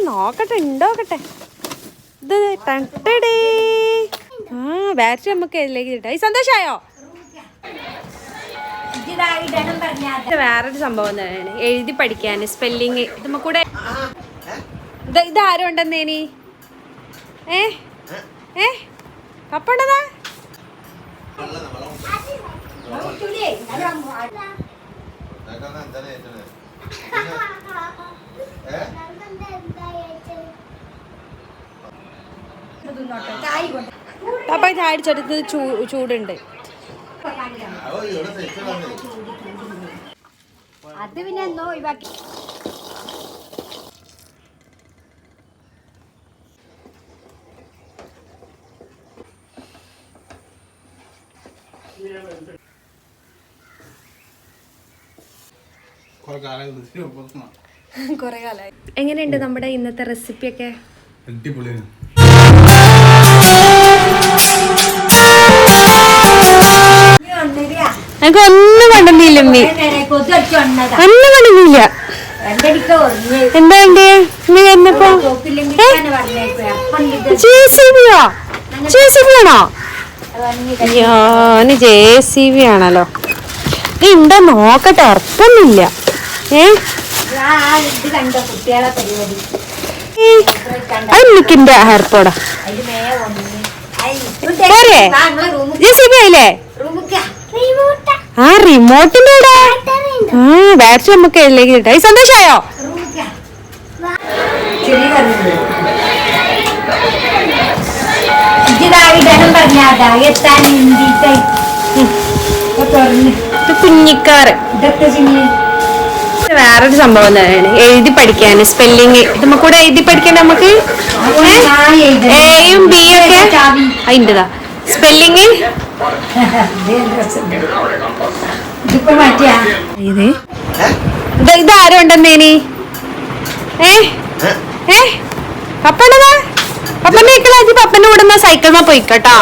നോക്കട്ടെ ഉണ്ടോക്കട്ടെ. ഇത് ടട്ടടേ. ബാറ്ററി നമുക്ക് ഇതിലേക്ക് കിട്ടാം. സന്തോഷായോ? വേറൊരു സംഭവം തന്നെയാണ് എഴുതി പഠിക്കാൻ സ്പെല്ലിങ്. നമുക്കൂടെ ഇതാരും ഉണ്ടെന്നേനി കപ്പണ്ടതാ. പപ്പ ചായ അടിച്ചെടുത്ത് ചൂടുണ്ട്. അത് പിന്നെ എന്തോ ഒഴിവാക്കി. കൊറേ കാലായി. എങ്ങനെയുണ്ട് നമ്മുടെ ഇന്നത്തെ റെസിപ്പിയൊക്കെ? എനിക്ക് ഒന്നും കണ്ടെന്നില്ല, ഒന്നും കണ്ടെന്നില്ല. എന്താ വേണ്ടേ നീ വന്നപ്പോ? JCB ആണോ? ഞാന് JCB ആണല്ലോ. നീ ഉണ്ടോ നോക്കട്ടെ, ഉറപ്പൊന്നുമില്ല. എനിക്കിന്റെ ഹെയർപോടാ പോരെ? JCB ആയില്ലേ? ആ റിമോട്ടിന്റെ ബാറ്ററി നമുക്ക് ഇതിലേക്ക് കിട്ടാം. സന്തോഷായോ? കുഞ്ഞിക്കാറ്. വേറൊരു സംഭവം തന്നെയാണ് എഴുതി പഠിക്കാൻ സ്പെല്ലിങ്. നമുക്കൂടെ എഴുതി പഠിക്കാൻ നമുക്ക് എയും ബി ഒക്കെ അതിൻ്റെതാ സ്പെല്ലിങ്. ഇതാരും ഉണ്ടെന്നേനി പപ്പണ്ടതാ. പപ്പന്റെ പപ്പന്റെ കൂടെ സൈക്കിളിൽ പോയിക്കോട്ടോ.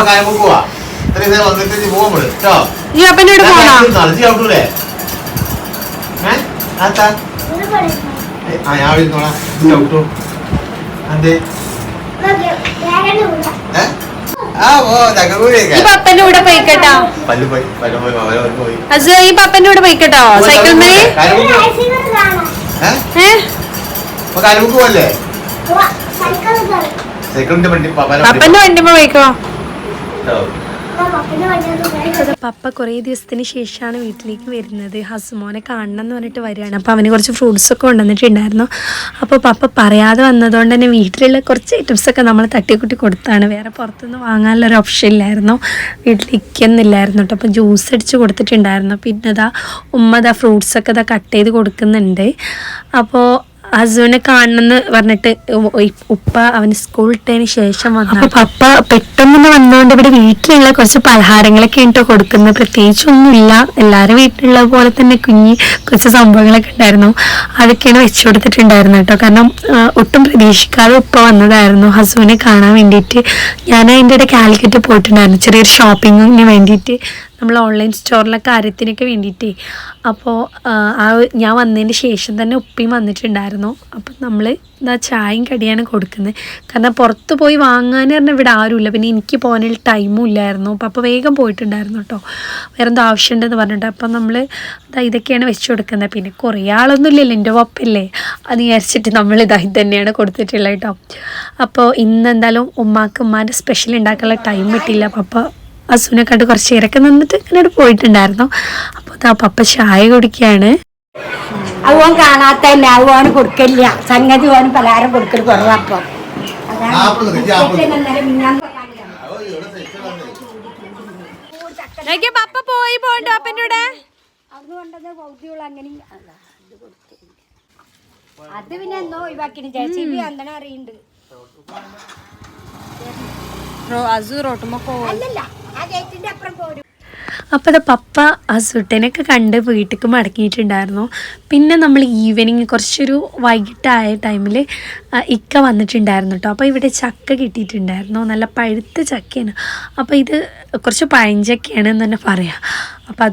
ഈ പപ്പന്റെ കൂടെ പോണോ? ഈ പപ്പന്റെ കൂടെ പോയിക്കട്ടോ. ഈ പപ്പന്റെ കൂടെ പോയിക്കട്ടോ സൈക്കിൾ മേലെ. പപ്പന്റെ വണ്ടി പോയിക്കോ. പപ്പ കുറേ ദിവസത്തിന് ശേഷമാണ് വീട്ടിലേക്ക് വരുന്നത്. ഹസുമോനെ കാണണം എന്ന് പറഞ്ഞിട്ട് വരികയാണ്. അപ്പോൾ അവന് കുറച്ച് ഫ്രൂട്ട്സൊക്കെ കൊണ്ടുവന്നിട്ടുണ്ടായിരുന്നു. അപ്പോൾ പപ്പ പറയാതെ വന്നതുകൊണ്ട് തന്നെ വീട്ടിലുള്ള കുറച്ച് ഐറ്റംസൊക്കെ നമ്മൾ തട്ടിക്കൂട്ടി കൊടുത്താണ്. വേറെ പുറത്തുനിന്ന് വാങ്ങാനുള്ളൊരു ഓപ്ഷൻ ഇല്ലായിരുന്നു, വീട്ടിലിരിക്കുന്നില്ലായിരുന്നു കേട്ടോ. അപ്പോൾ ജ്യൂസ് അടിച്ച് കൊടുത്തിട്ടുണ്ടായിരുന്നു. പിന്നെ ഉമ്മ ഫ്രൂട്ട്സൊക്കെ കട്ട് ചെയ്ത് കൊടുക്കുന്നുണ്ട്. അപ്പോൾ ഹസുവിനെ കാണണമെന്ന് പറഞ്ഞിട്ട് ഉപ്പ അവന് സ്കൂൾ ഇട്ടതിന് ശേഷം വന്നു. അപ്പോൾ പപ്പ പെട്ടെന്ന് വന്നുകൊണ്ട് ഇവിടെ വീട്ടിലുള്ള കുറച്ച് പലഹാരങ്ങളൊക്കെ കേട്ടോ കൊടുക്കുന്നത്. പ്രത്യേകിച്ചൊന്നുമില്ല, എല്ലാവരും വീട്ടിലുള്ള പോലെ തന്നെ കുറച്ച് സംഭവങ്ങളൊക്കെ ഉണ്ടായിരുന്നു. അതൊക്കെയാണ് വെച്ചു കൊടുത്തിട്ടുണ്ടായിരുന്നു കേട്ടോ. കാരണം ഒട്ടും പ്രതീക്ഷിക്കാതെ ഉപ്പ വന്നതായിരുന്നു ഹസുവിനെ കാണാൻ വേണ്ടിയിട്ട്. ഞാൻ അതിൻ്റെ ഇടയിൽ കാലിക്കറ്റ് പോയിട്ടുണ്ടായിരുന്നു ചെറിയൊരു ഷോപ്പിങ്ങിന് വേണ്ടിയിട്ട്, നമ്മൾ ഓൺലൈൻ സ്റ്റോറിലെ കാര്യത്തിനൊക്കെ വേണ്ടിയിട്ടേ. അപ്പോൾ ഞാൻ വന്നതിന് ശേഷം തന്നെ ഉപ്പയും വന്നിട്ടുണ്ടായിരുന്നു. അപ്പോൾ നമ്മൾ ചായയും കടിയാണ് കൊടുക്കുന്നത്. കാരണം പുറത്ത് പോയി വാങ്ങാൻ പറഞ്ഞാൽ ഇവിടെ ആരുമില്ല, പിന്നെ എനിക്ക് പോകാനുള്ള ടൈമും ഇല്ലായിരുന്നു. അപ്പോൾ വേഗം പോയിട്ടുണ്ടായിരുന്നു കേട്ടോ, വേറെ എന്തോ ആവശ്യമുണ്ടെന്ന് പറഞ്ഞിട്ട്. അപ്പം നമ്മൾ ഇതൊക്കെയാണ് വെച്ച് കൊടുക്കുന്നത്. പിന്നെ കുറേ ആളൊന്നും ഇല്ലല്ലോ, എൻ്റെ ഒപ്പല്ലേ, അത് വിചാരിച്ചിട്ട് നമ്മൾ ഇത് തന്നെയാണ് കൊടുത്തിട്ടുള്ളത് കേട്ടോ. അപ്പോൾ ഇന്ന് എന്തായാലും ഉമ്മാൻ്റെ സ്പെഷ്യൽ ഉണ്ടാക്കാനുള്ള ടൈം കിട്ടിയില്ല. അപ്പോൾ ഹസുവിനെ കണ്ട് കുറച്ച് നേരമൊക്കെ നിന്നിട്ട് ഇങ്ങനെ പോയിട്ടുണ്ടായിരുന്നു. അപ്പോൾ പപ്പ ചായ കുടിക്കുകയാണ്. അവൻ കാണാത്തല്ല, അവന് കൊടുക്കില്ല സംഗതി, അവന് പലഹാരം കൊടുക്കൽ കുറവാ. അപ്പം പപ്പ പോയി പോണ്ടോ അപ്പൻ്റെ കൂടെ? അതുകൊണ്ടത് പൗദ്യുള്ള അങ്ങനെ അത് പിന്നെ എന്തോ ഒഴിവാക്കി. JCB അങ്ങനെ അറിയുന്നുണ്ട്. അപ്പോൾ പപ്പ ഹസുട്ടനൊക്കെ കണ്ട് വീട്ടിലേക്ക് മടങ്ങിയിട്ടുണ്ടായിരുന്നു. പിന്നെ നമ്മൾ ഈവനിങ് കുറച്ചൊരു വൈകിട്ടായ ടൈമിൽ ഇക്ക വന്നിട്ടുണ്ടായിരുന്നു കേട്ടോ. അപ്പോൾ ഇവിടെ ചക്ക കിട്ടിയിട്ടുണ്ടായിരുന്നു, നല്ല പഴുത്ത ചക്കയാണ്. അപ്പോൾ ഇത് കുറച്ച് പഴഞ്ചക്കയാണെന്ന് തന്നെ പറയാം. അപ്പോൾ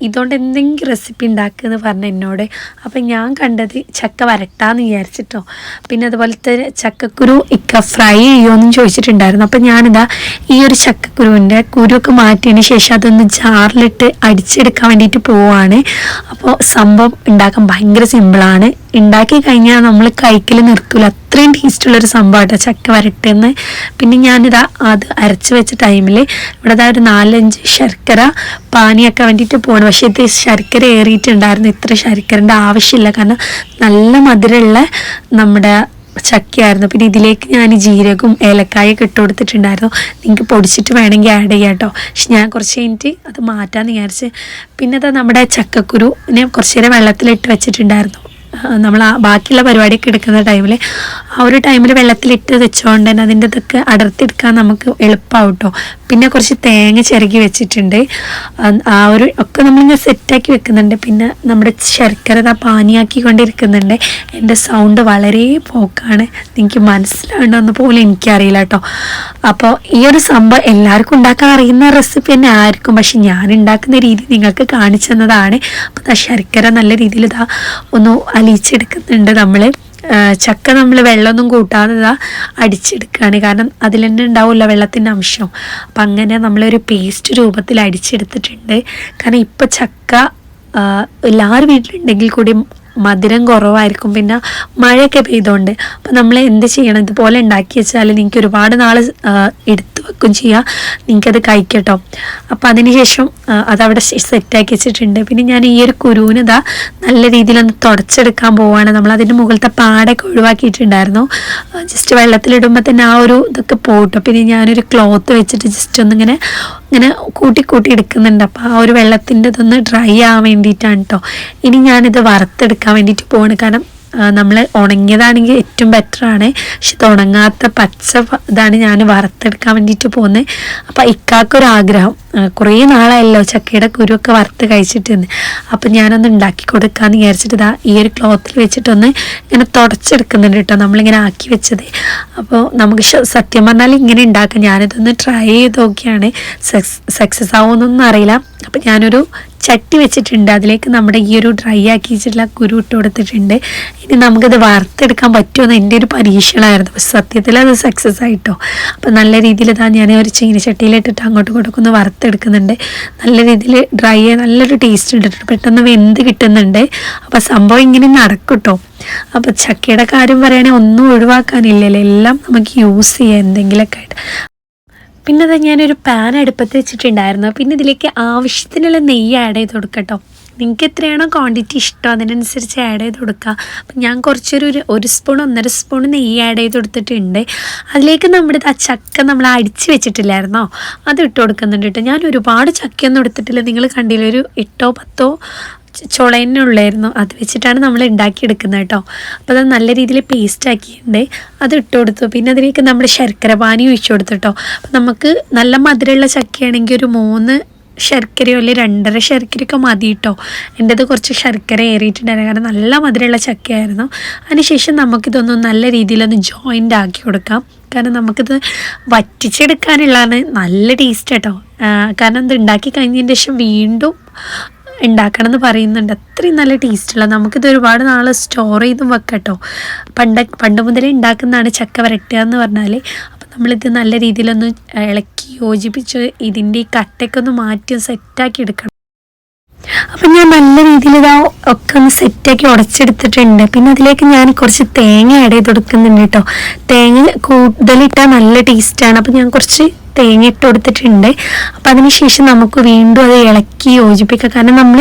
ഇതുകൊണ്ട് എന്തെങ്കിലും റെസിപ്പി ഉണ്ടാക്കുമെന്ന് പറഞ്ഞു എന്നോട്. അപ്പം ഞാൻ കണ്ടത് ചക്ക വരട്ടാന്ന് വിചാരിച്ചിട്ടോ. പിന്നെ അതുപോലത്തെ ചക്കക്കുരു ഇക്ക ഫ്രൈ ചെയ്യുമോയെന്നും ചോദിച്ചിട്ടുണ്ടായിരുന്നു. അപ്പം ഞാനിതാ ഈ ഒരു ചക്കക്കുരുവിൻ്റെ കുരുവൊക്കെ മാറ്റിയതിന് ശേഷം അതൊന്ന് ജാറിലിട്ട് അടിച്ചെടുക്കാൻ വേണ്ടിയിട്ട് പോവുകയാണ്. അപ്പോൾ സംഭവം ഉണ്ടാക്കാൻ ഭയങ്കര സിമ്പിളാണ്. ഉണ്ടാക്കി കഴിഞ്ഞാൽ നമ്മൾ കഴിക്കൽ നിർത്തൂല, അത്രയും ടേസ്റ്റുള്ളൊരു സംഭവമാട്ടോ ചക്ക വരട്ടെന്ന്. പിന്നെ ഞാനിതാ അത് അരച്ച് വെച്ച ടൈമിൽ ഇവിടെ ഒരു 4-5 ശർക്കര പാനിയൊക്കെ വേണ്ടിയിട്ട് പോകണം. പക്ഷേ ഇത് ശർക്കര ഏറിയിട്ടുണ്ടായിരുന്നു. ഇത്ര ശർക്കരൻ്റെ ആവശ്യമില്ല, കാരണം നല്ല മധുരമുള്ള നമ്മുടെ ചക്കയായിരുന്നു. പിന്നെ ഇതിലേക്ക് ഞാൻ ജീരകവും ഏലക്കായൊക്കെ ഇട്ട് കൊടുത്തിട്ടുണ്ടായിരുന്നു. നിങ്ങൾക്ക് പൊടിച്ചിട്ട് വേണമെങ്കിൽ ആഡ് ചെയ്യാം കേട്ടോ. പക്ഷെ ഞാൻ കുറച്ച് കഴിഞ്ഞിട്ട് അത് മാറ്റാമെന്ന് വിചാരിച്ച്. പിന്നെ അത് നമ്മുടെ ചക്കക്കുരുവിനെ കുറച്ച് നേരം വെള്ളത്തിലിട്ട് വെച്ചിട്ടുണ്ടായിരുന്നു. നമ്മൾ ബാക്കിയുള്ള പരിപാടിയൊക്കെ എടുക്കുന്ന ടൈമിൽ ആ ഒരു ടൈമിൽ വെള്ളത്തിലിട്ട് വെച്ചുകൊണ്ട് തന്നെ അതിൻ്റെ ഇതൊക്കെ അടർത്തിയെടുക്കാൻ നമുക്ക് എളുപ്പമാവും കേട്ടോ. പിന്നെ കുറച്ച് തേങ്ങ ചിരകി വെച്ചിട്ടുണ്ട്. ആ ഒരു ഒക്കെ നമ്മളിങ്ങനെ സെറ്റാക്കി വെക്കുന്നുണ്ട്. പിന്നെ നമ്മുടെ ശർക്കര പാനിയാക്കിക്കൊണ്ടിരിക്കുന്നുണ്ട്. എൻ്റെ സൗണ്ട് വളരെ പോക്കാണ്, എനിക്ക് മനസ്സിലാവുണ്ടോന്ന് പോലും എനിക്കറിയില്ല കേട്ടോ. അപ്പോൾ ഈ ഒരു സംഭവം എല്ലാവർക്കും ഉണ്ടാക്കാൻ അറിയുന്ന റെസിപ്പി തന്നെ ആയിരിക്കും, പക്ഷെ ഞാൻ ഉണ്ടാക്കുന്ന രീതി നിങ്ങൾക്ക് കാണിച്ചു തന്നതാണ്. അപ്പോൾ ശർക്കര നല്ല രീതിയിൽ ഒന്ന് അലിയിച്ചെടുക്കുന്നുണ്ട്. നമ്മൾ ചക്ക നമ്മൾ വെള്ളമൊന്നും കൂട്ടാതെ അടിച്ചെടുക്കുകയാണ്, കാരണം അതിൽ തന്നെ ഉണ്ടാവില്ല വെള്ളത്തിൻ്റെ അംശം. അപ്പം അങ്ങനെ നമ്മളൊരു പേസ്റ്റ് രൂപത്തിൽ അടിച്ചെടുത്തിട്ടുണ്ട്. കാരണം ഇപ്പം ചക്ക എല്ലാവരും വീട്ടിലുണ്ടെങ്കിൽ കൂടി മധുരം കുറവായിരിക്കും, പിന്നെ മഴയൊക്കെ പെയ്തുകൊണ്ട്. അപ്പം നമ്മൾ എന്ത് ചെയ്യണം, ഇതുപോലെ ഉണ്ടാക്കി വെച്ചാൽ നിങ്ങൾക്ക് ഒരുപാട് നാൾ എടുത്തു വെക്കും ചെയ്യാം, നിങ്ങൾക്കത് കഴിക്കട്ടോ. അപ്പം അതിനുശേഷം അതവിടെ സെറ്റാക്കി വെച്ചിട്ടുണ്ട്. പിന്നെ ഞാൻ ഈ ഒരു കുരുവിനിതാ നല്ല രീതിയിലൊന്ന് തുടച്ചെടുക്കാൻ പോവുകയാണ്. നമ്മൾ അതിൻ്റെ മുകളിലത്തെ പാടൊക്കെ ഒഴിവാക്കിയിട്ടുണ്ടായിരുന്നു. ജസ്റ്റ് വെള്ളത്തിലിടുമ്പോൾ തന്നെ ആ ഒരു ഇതൊക്കെ പോട്ടോ. പിന്നെ ഞാനൊരു ക്ലോത്ത് വെച്ചിട്ട് ജസ്റ്റ് ഒന്നിങ്ങനെ കൂട്ടി എടുക്കുന്നുണ്ട്. അപ്പോൾ ആ ഒരു വെള്ളത്തിൻ്റെ ഇതൊന്ന് ഡ്രൈ ആവാൻ വേണ്ടിയിട്ടാണ് കേട്ടോ. ഇനി ഞാനിത് വറുത്തെടുക്കാൻ വേണ്ടിയിട്ട് പോവാണ്. കാരണം നമ്മൾ ഉണങ്ങിയതാണെങ്കിൽ ഏറ്റവും ബെറ്ററാണ്, പക്ഷെ ഇത് ഉണങ്ങാത്ത പച്ച ഇതാണ് ഞാൻ വറുത്തെടുക്കാൻ വേണ്ടിയിട്ട് പോകുന്നത്. അപ്പം ഇക്കാക്കൊരാഗ്രഹം, കുറേ നാളായല്ലോ ചക്കയുടെ കുരുവൊക്കെ വറുത്ത് കഴിച്ചിട്ട്. അപ്പം ഞാനൊന്ന് ഉണ്ടാക്കി കൊടുക്കാമെന്ന് വിചാരിച്ചിട്ട് ഈ ഒരു ക്ലോത്തിൽ വെച്ചിട്ടൊന്ന് ഇങ്ങനെ തുടച്ചെടുക്കുന്നുണ്ട് കേട്ടോ, നമ്മളിങ്ങനെ ആക്കി വെച്ചത്. അപ്പോൾ നമുക്ക് സത്യം പറഞ്ഞാൽ ഇങ്ങനെ ഉണ്ടാക്കാം. ഞാനിതൊന്ന് ട്രൈ ചെയ്ത് നോക്കിയാണ്, സക്സസ് ആവുമെന്നൊന്നും അറിയില്ല. അപ്പം ഞാനൊരു ചട്ടി വെച്ചിട്ടുണ്ട്, അതിലേക്ക് നമ്മുടെ ഈ ഒരു ഡ്രൈ ആക്കി വെച്ചിട്ടുള്ള കുരു ഇട്ട് കൊടുത്തിട്ടുണ്ട്. ഇനി നമുക്കിത് വറുത്തെടുക്കാൻ പറ്റുമെന്ന് എൻ്റെ ഒരു പരീക്ഷണമായിരുന്നു, പക്ഷെ സത്യത്തിൽ അത് സക്സസ് ആയിട്ടോ. അപ്പം നല്ല രീതിയിൽ ഞാൻ ഒരു ചീനച്ചട്ടിയിലിട്ടിട്ട് അങ്ങോട്ടും ഇങ്ങോട്ടൊക്കെ ഒന്ന് വറുത്തെടുക്കുന്നുണ്ട്. നല്ല രീതിയിൽ ഡ്രൈ ആയി നല്ലൊരു ടേസ്റ്റ് ഉണ്ട്, പെട്ടെന്ന് വെന്ത് കിട്ടുന്നുണ്ട്. അപ്പം സംഭവം ഇങ്ങനെ നടക്കും കേട്ടോ. അപ്പം ചക്കയുടെ കാര്യം പറയുകയാണെങ്കിൽ ഒന്നും ഒഴിവാക്കാനില്ലല്ലോ, എല്ലാം നമുക്ക് യൂസ് ചെയ്യാം എന്തെങ്കിലുമൊക്കെ ആയിട്ട്. പിന്നെ അത് ഞാനൊരു പാൻ അടുപ്പത്ത് വെച്ചിട്ടുണ്ടായിരുന്നു. പിന്നെ ഇതിലേക്ക് ആവശ്യത്തിനുള്ള നെയ്യ് ആഡ് ചെയ്ത് കൊടുക്കട്ടോ. നിങ്ങൾക്ക് എത്രയാണോ ക്വാണ്ടിറ്റി ഇഷ്ടം അതിനനുസരിച്ച് ആഡ് ചെയ്ത് കൊടുക്കുക. അപ്പം ഞാൻ ഒരു സ്പൂൺ 1.5 സ്പൂൺ നെയ്യ് ആഡ് ചെയ്ത് കൊടുത്തിട്ടുണ്ട്. അതിലേക്ക് നമ്മുടെ ആ ചക്ക നമ്മൾ അടിച്ച് വെച്ചിട്ടില്ലായിരുന്നോ, അത് ഇട്ട് കൊടുക്കുന്നുണ്ട് കേട്ടോ. ഞാൻ ഒരുപാട് ചക്കയൊന്നും എടുത്തിട്ടില്ല, നിങ്ങൾ കണ്ടില്ല, ഒരു 8-10 ചുളയനുള്ളായിരുന്നു. അത് വെച്ചിട്ടാണ് നമ്മൾ ഉണ്ടാക്കിയെടുക്കുന്നത് കേട്ടോ. അപ്പോൾ അത് നല്ല രീതിയിൽ പേസ്റ്റ് ആക്കിയിട്ടുണ്ട്, അത് ഇട്ട് കൊടുത്തു. പിന്നെ അതിലേക്ക് നമ്മൾ ശർക്കര പാനി ഒഴിച്ചു കൊടുത്തു കേട്ടോ. അപ്പം നമുക്ക് നല്ല മധുരമുള്ള ചക്കയാണെങ്കിൽ ഒരു 3 ശർക്കരയോ അല്ലെങ്കിൽ 2.5 ശർക്കരയൊക്കെ മതി കേട്ടോ. എൻ്റെത് കുറച്ച് ശർക്കര ഏറിയിട്ടുണ്ടായിരുന്നു, കാരണം നല്ല മധുരമുള്ള ചക്കയായിരുന്നു. അതിനുശേഷം നമുക്കിതൊന്നും നല്ല രീതിയിലൊന്ന് ജോയിൻ്റ് ആക്കി കൊടുക്കാം, കാരണം നമുക്കിത് വറ്റിച്ചെടുക്കാനുള്ളതാണ്. നല്ല ടേസ്റ്റ് കേട്ടോ, കാരണം ഇത് ഉണ്ടാക്കി കഴിഞ്ഞതിന് ശേഷം വീണ്ടും ഉണ്ടാക്കണം എന്ന് പറയുന്നുണ്ട്, അത്രയും നല്ല ടേസ്റ്റുള്ള. നമുക്കിത് ഒരുപാട് നാൾ സ്റ്റോർ ചെയ്തും വെക്കട്ടോ. പണ്ട് മുതലേ ഉണ്ടാക്കുന്നതാണ് ചക്ക വരട്ടുക എന്ന് പറഞ്ഞാൽ. അപ്പം നമ്മളിത് നല്ല രീതിയിലൊന്ന് ഇളക്കി യോജിപ്പിച്ച് ഇതിൻ്റെ ഈ കട്ടയൊക്കെ ഒന്ന് മാറ്റി സെറ്റാക്കി എടുക്കണം. അപ്പം ഞാൻ നല്ല രീതിയിൽ ഒക്കെ ഒന്ന് സെറ്റാക്കി ഉടച്ചെടുത്തിട്ടുണ്ട്. പിന്നെ അതിലേക്ക് ഞാൻ കുറച്ച് തേങ്ങ ആഡ് ചെയ്ത് കൊടുക്കുന്നുണ്ട് കേട്ടോ. തേങ്ങ കൂടുതലിട്ടാൽ നല്ല ടേസ്റ്റാണ്. അപ്പം ഞാൻ കുറച്ച് തേങ്ങ ഇട്ട് കൊടുത്തിട്ടുണ്ട്. അപ്പം അതിനുശേഷം നമുക്ക് വീണ്ടും അത് ഇളക്കി യോജിപ്പിക്കാം, കാരണം നമ്മൾ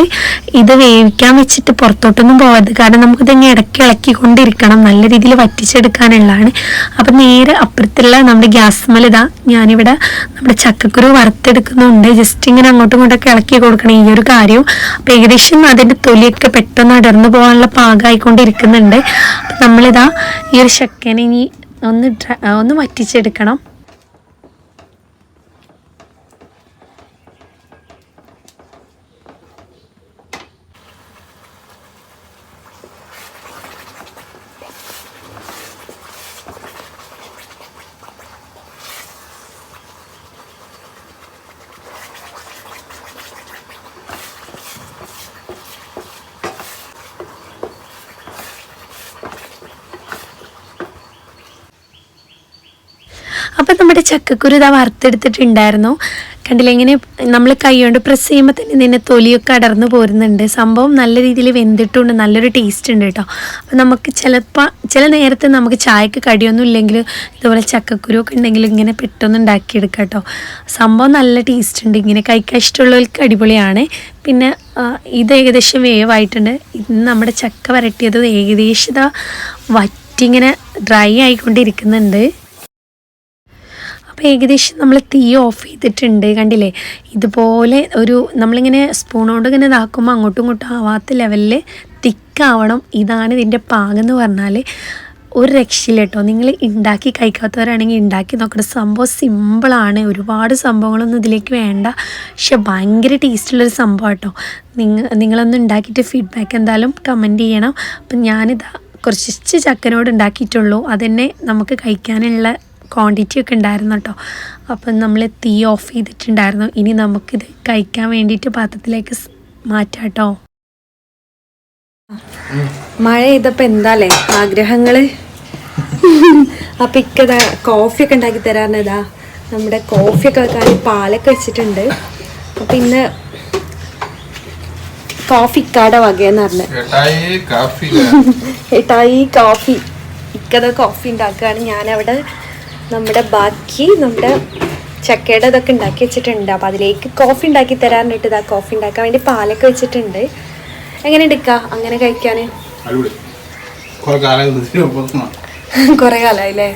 ഇത് വേവിക്കാൻ വെച്ചിട്ട് പുറത്തോട്ടൊന്നും പോകരുത്, കാരണം നമുക്കിതങ്ങ് ഇടയ്ക്ക് ഇളക്കിക്കൊണ്ടിരിക്കണം, നല്ല രീതിയിൽ വറ്റിച്ചെടുക്കാനുള്ളതാണ്. അപ്പം നേരെ അപ്പുറത്തുള്ള നമ്മുടെ ഗ്യാസ് മേൽ ഞാനിവിടെ നമ്മുടെ ചക്കക്കുരു വറുത്തെടുക്കുന്നുണ്ട്. ജസ്റ്റ് ഇങ്ങനെ അങ്ങോട്ടും ഇങ്ങോട്ടൊക്കെ ഇളക്കി കൊടുക്കണം ഈ ഒരു കാര്യം. അപ്പം ഏകദേശം അതിൻ്റെ തൊലിയൊക്കെ പെട്ടെന്ന് അടർന്നു പോകാനുള്ള പാകമായിക്കൊണ്ടിരിക്കുന്നുണ്ട്. അപ്പം നമ്മളിതാ ഈ ഒരു ചക്കനെ ഇനി ഒന്ന് വറ്റിച്ചെടുക്കണം. അപ്പം നമ്മുടെ ചക്കക്കുരു ഇതാ വറുത്തെടുത്തിട്ടുണ്ടായിരുന്നു. കണ്ടില്ല, ഇങ്ങനെ നമ്മൾ കൈ കൊണ്ട് പ്രസ് ചെയ്യുമ്പോൾ തന്നെ ഇതിൻ്റെ തൊലിയൊക്കെ അടർന്നു പോരുന്നുണ്ട്. സംഭവം നല്ല രീതിയിൽ വെന്തിട്ടുണ്ട്, നല്ലൊരു ടേസ്റ്റ് ഉണ്ട് കേട്ടോ. അപ്പം നമുക്ക് ചില നേരത്ത് നമുക്ക് ചായക്ക് കടിയൊന്നും ഇല്ലെങ്കിൽ ഇതുപോലെ ചക്കക്കുരു ഒക്കെ ഉണ്ടെങ്കിൽ ഇങ്ങനെ പെട്ടെന്ന് ഉണ്ടാക്കിയെടുക്കാം കേട്ടോ. സംഭവം നല്ല ടേസ്റ്റ് ഉണ്ട്, ഇങ്ങനെ കഴിക്കാൻ ഇഷ്ടമുള്ളവർക്ക് അടിപൊളിയാണ്. പിന്നെ ഇത് ഏകദേശം വേവായിട്ടുണ്ട്. ഇന്ന് നമ്മുടെ ചക്ക വരട്ടിയത് ഏകദേശം ഇതാ വറ്റിങ്ങനെ ഡ്രൈ ആയിക്കൊണ്ടിരിക്കുന്നുണ്ട്. അപ്പോൾ ഏകദേശം നമ്മൾ തീ ഓഫ് ചെയ്തിട്ടുണ്ട്. കണ്ടില്ലേ, ഇതുപോലെ നമ്മളിങ്ങനെ സ്പൂൺ കൊണ്ട് ഇങ്ങനെ ഇതാക്കുമ്പോൾ അങ്ങോട്ടും ഇങ്ങോട്ടും ആവാത്ത ലെവലിൽ തിക്കാവണം. ഇതാണ് ഇതിൻ്റെ പാകം എന്ന് പറഞ്ഞാൽ. ഒരു രക്ഷയില്ല കേട്ടോ. നിങ്ങൾ ഉണ്ടാക്കി കഴിക്കാത്തവരാണെങ്കിൽ ഉണ്ടാക്കി നോക്കണം. സംഭവം സിമ്പിളാണ്, ഒരുപാട് സംഭവങ്ങളൊന്നും ഇതിലേക്ക് വേണ്ട, പക്ഷെ ഭയങ്കര ടേസ്റ്റുള്ളൊരു സംഭവം കേട്ടോ. നിങ്ങളൊന്ന് ഉണ്ടാക്കിയിട്ട് ഫീഡ്ബാക്ക് എന്തായാലും കമൻറ്റ് ചെയ്യണം. അപ്പം ഞാനിതാ കുറച്ച് ചക്കനോട് ഉണ്ടാക്കിയിട്ടുള്ളൂ, അതന്നെ നമുക്ക് കഴിക്കാനുള്ള ക്വാണ്ടിറ്റി ഒക്കെ ഉണ്ടായിരുന്നു കേട്ടോ. അപ്പം നമ്മൾ തീ ഓഫ് ചെയ്തിട്ടുണ്ടായിരുന്നു. ഇനി നമുക്കിത് കഴിക്കാൻ വേണ്ടിയിട്ട് പാത്രത്തിലേക്ക് മാറ്റാം കേട്ടോ. മഴ ചെയ്തപ്പോൾ എന്താല്ലേ ആഗ്രഹങ്ങൾ. അപ്പം ഇക്കതാ കോഫിയൊക്കെ ഉണ്ടാക്കി തരാറുണ്ടാ. നമ്മുടെ കോഫിയൊക്കെ വെക്കാൻ പാലൊക്കെ വെച്ചിട്ടുണ്ട്. അപ്പം ഇന്ന് കോഫി ഇക്കാടെ വകയെന്ന് പറഞ്ഞത് ഏട്ടായി കോഫി. ഇക്കത കോഫി ഉണ്ടാക്കുകയാണ്. ഞാനവിടെ നമ്മുടെ ചക്കയുടെ ഇതൊക്കെ ഉണ്ടാക്കി വെച്ചിട്ടുണ്ട്. അപ്പം അതിലേക്ക് കോഫി ഉണ്ടാക്കി തരാനായിട്ട് ഇതാ കോഫി ഉണ്ടാക്കാൻ വേണ്ടി പാലൊക്കെ വെച്ചിട്ടുണ്ട്. എങ്ങനെ എടുക്കുക അങ്ങനെ കഴിക്കാൻ? കുറേ കാലമായില്ലേ.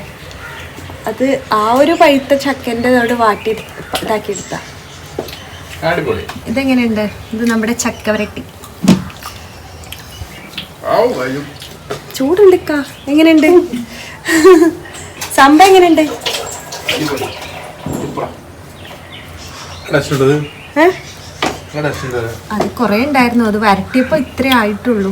അത് ആ ഒരു പഴുത്ത ചക്കൻ്റെ അതോട് വാട്ടി ഇതാക്കി എടുത്ത. ഇതെങ്ങനെയുണ്ട്? ഇത് നമ്മുടെ ചക്ക വരട്ടി. ചൂടുണ്ടിക്ക, എങ്ങനെയുണ്ട് സംഭവം? എങ്ങനെയുണ്ട്? അത് കൊറേ ഉണ്ടായിരുന്നു, അത് വരട്ടിയപ്പോ ഇത്രേ ആയിട്ടുള്ളൂ.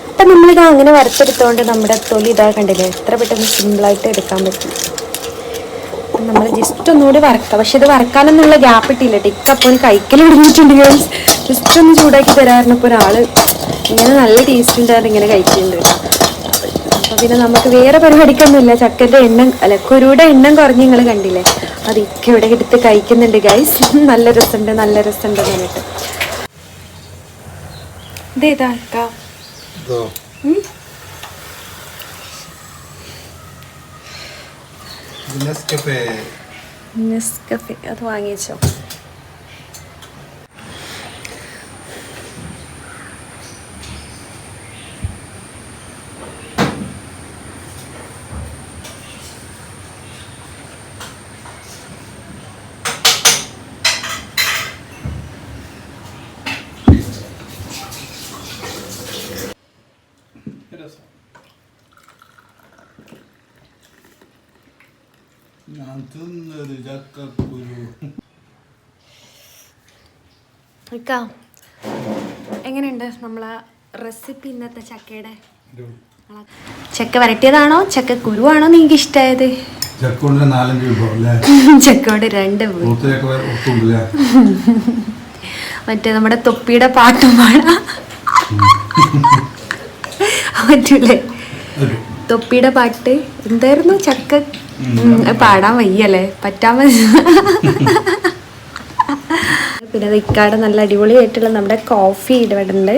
അപ്പൊ നമ്മളിതാ അങ്ങനെ വറുത്തെടുത്തോണ്ട് നമ്മുടെ തൊലി ഇതാ കണ്ടില്ലേ, എത്ര പെട്ടെന്ന് സിമ്പിളായിട്ട് എടുക്കാൻ പറ്റും. നമ്മൾ ജസ്റ്റ് ഒന്നുകൂടി വറക്കാം. പക്ഷെ ഇത് വറക്കാനൊന്നുള്ള ഗ്യാപ്പ് ഇട്ടില്ല. ടിക്കപ്പോൾ കഴിക്കൽ തുടങ്ങിയിട്ടുണ്ട്. ജസ്റ്റ് ഒന്ന് ചൂടാക്കി തരാറുണ്ടപ്പോൾ ഒരാള് ഇങ്ങനെ നല്ല ടേസ്റ്റ് ഉണ്ടായിരുന്നു, ഇങ്ങനെ കഴിക്കുന്നുണ്ട് കേട്ടോ. അപ്പോൾ പിന്നെ നമുക്ക് വേറെ പരിപാടിക്കൊന്നുമില്ല. ചക്കൻ്റെ എണ്ണം കുരുയുടെ എണ്ണം കുറഞ്ഞ് നിങ്ങൾ കണ്ടില്ലേ, അത് ഇക്ക ഇവിടെ എടുത്ത് കഴിക്കുന്നുണ്ട് ഗൈസ്. നല്ല രസമുണ്ട് പറഞ്ഞിട്ട്. ഇതേതാ അക്ക? നെസ്കഫേ അത് വാങ്ങിച്ചോ? എങ്ങനെയുണ്ട് നമ്മളെ റെസിപ്പി ഇന്നത്തെ ചക്കയുടെ? ചക്ക വരട്ടിയതാണോ ചക്ക കുരുവാണോ നിങ്ങൾക്ക് ഇഷ്ടമായത്? ചക്കോട് 2 മറ്റേ നമ്മുടെ തൊപ്പിയുടെ പാട്ടും പാടാ പറ്റൂലേ? തൊപ്പിയുടെ പാട്ട് എന്തായിരുന്നു? ചക്ക പാടാൻ വയ്യല്ലേ, പറ്റാൻ പിന്നെ ഇക്കാടെ നല്ല അടിപൊളിയായിട്ടുള്ള നമ്മുടെ കോഫി ഇടപെടുന്നുണ്ട്.